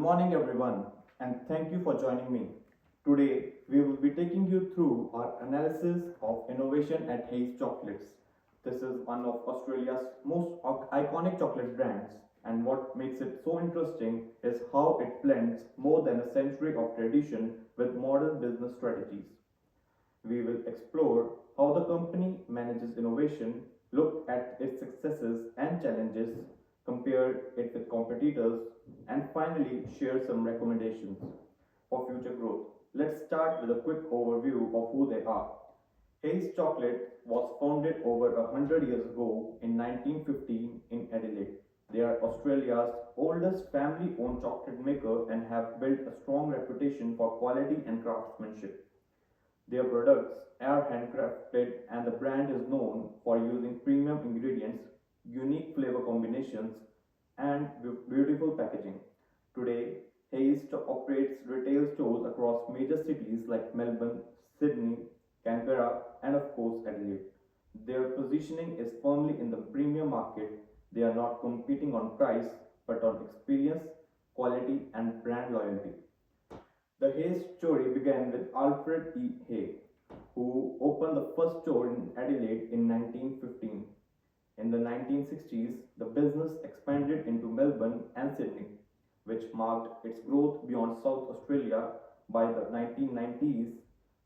morning, everyone, and thank you for joining me. Today, we will be taking you through our analysis of innovation at Haigh Chocolates. This is one of Australia's most iconic chocolate brands, and what makes it so interesting is how it blends more than a century of tradition with modern business strategies. We will explore how the company manages innovation, look at its successes and challenges, compare it with competitors, and finally share some recommendations for future growth. Let's start with a quick overview of who they are. Hayes Chocolate was founded over 100 years ago in 1915 in Adelaide. They are Australia's oldest family owned chocolate maker and have built a strong reputation for quality and craftsmanship. Their products are handcrafted and the brand is known for using premium ingredients, unique flavor combinations, and beautiful packaging. Today, Hayes operates retail stores across major cities like Melbourne, Sydney, Canberra, and of course Adelaide. Their positioning is firmly in the premium market. They are not competing on price but on experience, quality, and brand loyalty. The Hayes story began with Alfred E. Hay, who opened the first store in Adelaide in 1915. In the 1960s, the business expanded into Melbourne and Sydney, which marked its growth beyond South Australia. By the 1990s,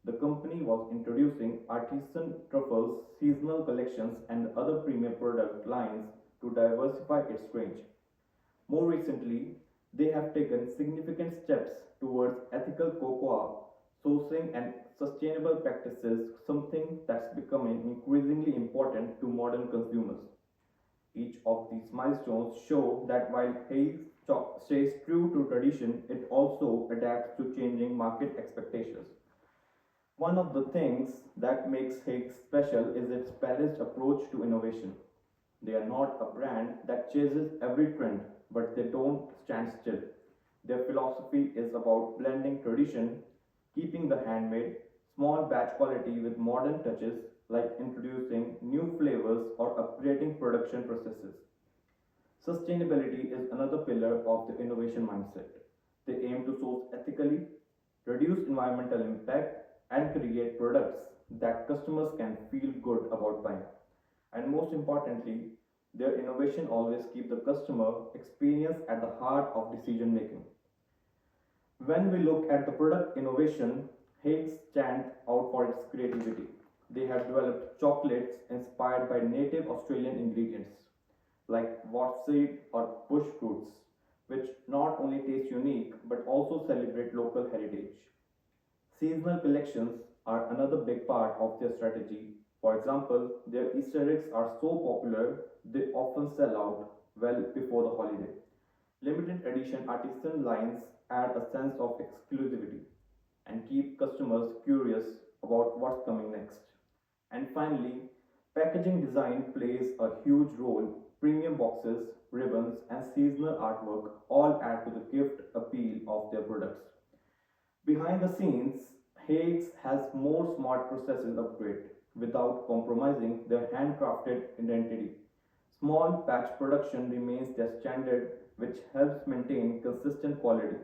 the company was introducing artisan truffles, seasonal collections, and other premium product lines to diversify its range. More recently, they have taken significant steps towards ethical cocoa sourcing and sustainable practices, something that's becoming increasingly important to modern consumers. Each of these milestones show that while Hayes stays true to tradition, it also adapts to changing market expectations. One of the things that makes Hayes special is its balanced approach to innovation. They are not a brand that chases every trend, but they don't stand still. Their philosophy is about blending tradition, keeping the handmade, small batch quality with modern touches like introducing new flavors or upgrading production processes. Sustainability is another pillar of the innovation mindset. They aim to source ethically, reduce environmental impact, and create products that customers can feel good about buying. And most importantly, their innovation always keep the customer experience at the heart of decision making. When we look at the product innovation, Haig stands out for its creativity. They have developed chocolates inspired by native Australian ingredients like wotseed or bush fruits, which not only taste unique but also celebrate local heritage. Seasonal collections are another big part of their strategy. For example, their Easter eggs are so popular they often sell out well before the holiday. Limited edition artisan lines add a sense of exclusivity and keep customers curious about what's coming next. And finally, packaging design plays a huge role. Premium boxes, ribbons, and seasonal artwork all add to the gift appeal of their products. Behind the scenes, Hayes has more smart processes upgrade without compromising their handcrafted identity. Small batch production remains their standard, which helps maintain consistent quality.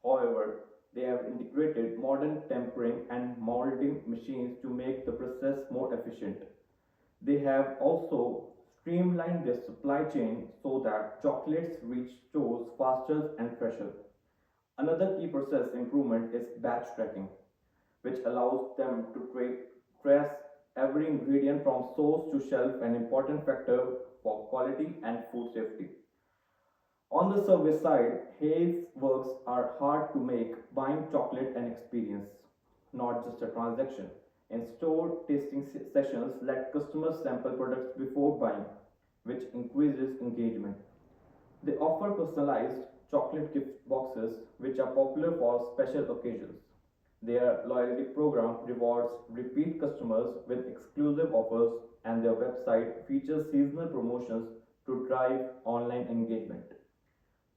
However, they have integrated modern tempering and molding machines to make the process more efficient. They have also streamlined their supply chain so that chocolates reach stores faster and fresher. Another key process improvement is batch tracking, which allows them to trace every ingredient from source to shelf, an important factor for quality and food safety. On the service side, Hayes works are hard to make buying chocolate an experience, not just a transaction. In store tasting sessions, let customers sample products before buying, which increases engagement. They offer personalized chocolate gift boxes, which are popular for special occasions. Their loyalty program rewards repeat customers with exclusive offers, and their website features seasonal promotions to drive online engagement.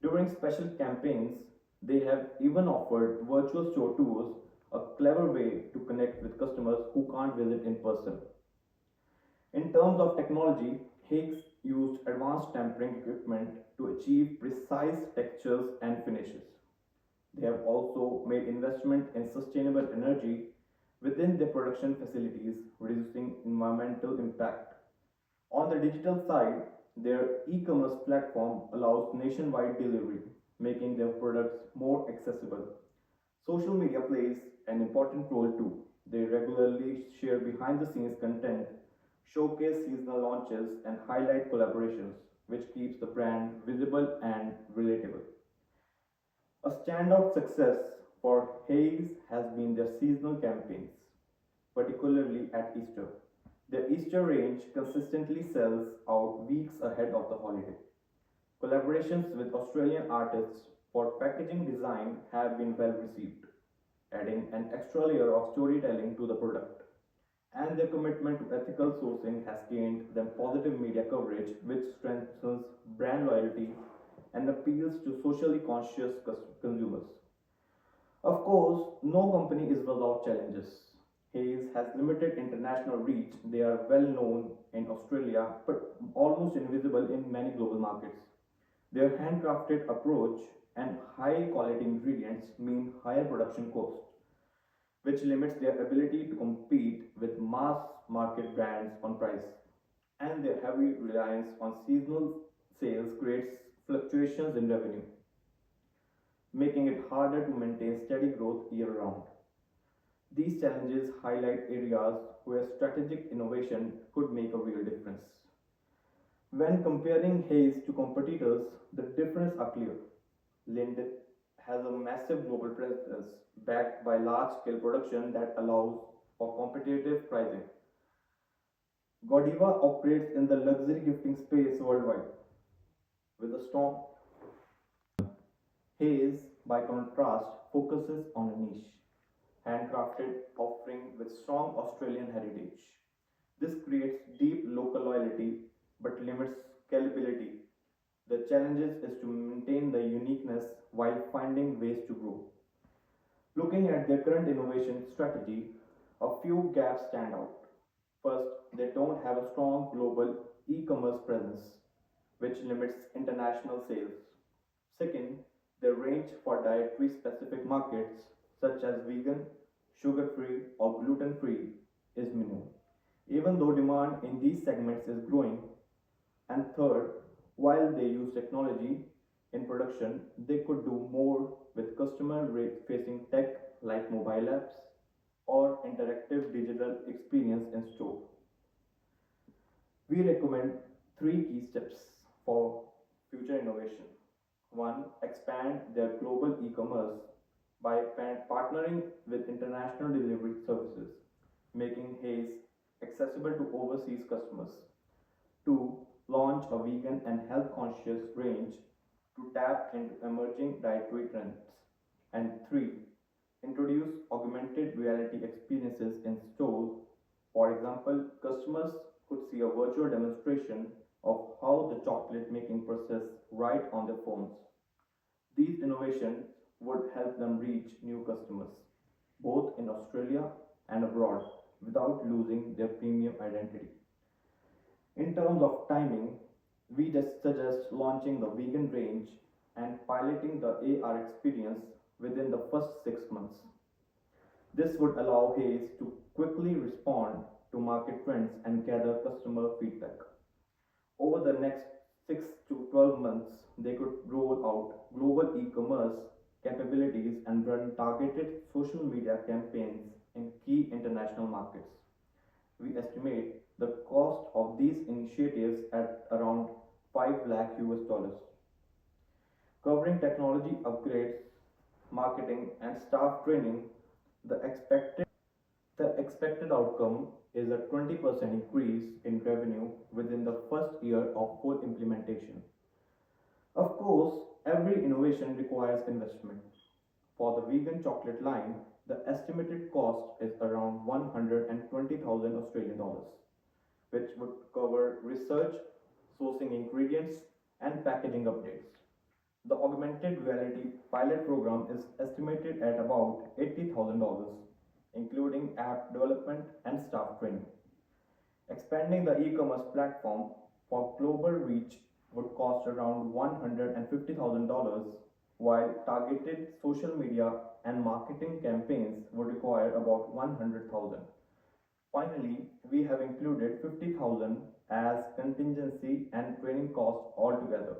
During special campaigns, they have even offered virtual store tours, a clever way to connect with customers who can't visit in person. In terms of technology, Higgs used advanced tempering equipment to achieve precise textures and finishes. also made investment in sustainable energy within their production facilities, reducing environmental impact. On the digital side, their e-commerce platform allows nationwide delivery, making their products more accessible. Social media plays an important role too. They regularly share behind the scenes content, showcase seasonal launches, and highlight collaborations, which keeps the brand visible and relatable. A standout success for Haigh has been their seasonal campaigns, particularly at Easter. Their Easter range consistently sells out weeks ahead of the holiday. Collaborations with Australian artists for packaging design have been well received, adding an extra layer of storytelling to the product. And their commitment to ethical sourcing has gained them positive media coverage, which strengthens brand loyalty and appeals to socially conscious consumers. Of course, no company is without challenges. Hayes has limited international reach. They are well known in Australia but almost invisible in many global markets. Their handcrafted approach and high quality ingredients mean higher production costs, which limits their ability to compete with mass market brands on price. And their heavy reliance on seasonal sales creates fluctuations in revenue, making it harder to maintain steady growth year round. These challenges highlight areas where strategic innovation could make a real difference. When comparing Hayes to competitors, the differences are clear. Lind has a massive global presence backed by large scale production that allows for competitive pricing. Godiva operates in the luxury gifting space worldwide with a strong. Hayes, by contrast, focuses on a niche, handcrafted offering with strong Australian heritage. This creates deep local loyalty but limits scalability. The challenge is to maintain the uniqueness while finding ways to grow. Looking at their current innovation strategy, a few gaps stand out. First, they don't have a strong global e commerce presence, which limits international sales. Second, their range for dietary specific markets, such as vegan, sugar free, or gluten free, is minimal, even though demand in these segments is growing. And third, while they use technology in production, they could do more with customer facing tech like mobile apps or interactive digital experience in store. We recommend three key steps for future innovation. One, expand their global e commerce by partnering with international delivery services, making Haze accessible to overseas customers. 2. Launch a vegan and health conscious range to tap into emerging dietary trends. And 3. Introduce augmented reality experiences in stores. For example, customers could see a virtual demonstration of how the chocolate making process right on their phones. These innovations would help them reach new customers, both in Australia and abroad, without losing their premium identity. In terms of timing, we just suggest launching the vegan range and piloting the AR experience within the first 6 months. This would allow Hayes to quickly respond to market trends and gather customer feedback. Over the next 6 to 12 months, they could roll out global e commerce capabilities and run targeted social media campaigns in key international markets. We estimate the cost of these initiatives at around 5 lakh US dollars, covering technology upgrades, marketing, and staff training. The expected the expected outcome is a 20% increase in revenue within the first year of full implementation. Of course, every innovation requires investment. For the vegan chocolate line, the estimated cost is around 120,000 Australian dollars, which would cover research, sourcing ingredients, and packaging updates. The augmented reality pilot program is estimated at about $80,000, including app development and staff training. Expanding the e commerce platform for global reach would cost around $150,000, while targeted social media and marketing campaigns would require about 100,000. Finally, we have included 50,000 as contingency and training costs altogether.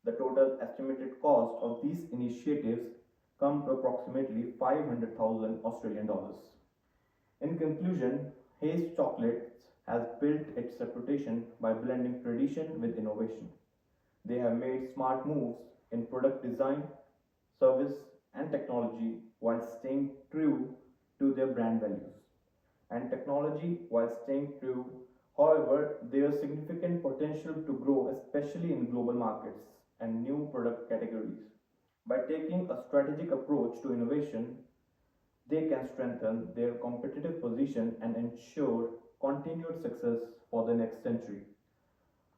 The total estimated cost of these initiatives come to approximately 500,000 Australian dollars. In conclusion, Haze Chocolates has built its reputation by blending tradition with innovation. They have made smart moves in product design, service, and technology while staying true to their brand values. And technology while staying true. However, there is significant potential to grow, especially in global markets and new product categories. By taking a strategic approach to innovation, they can strengthen their competitive position and ensure continued success for the next century.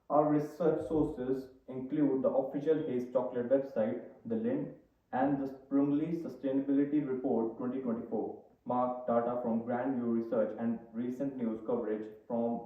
Our research sources include the official Haze Chocolate website, the LIND, and the Sprungly Sustainability Report 2024, marked data from Grand View Research and recent news coverage from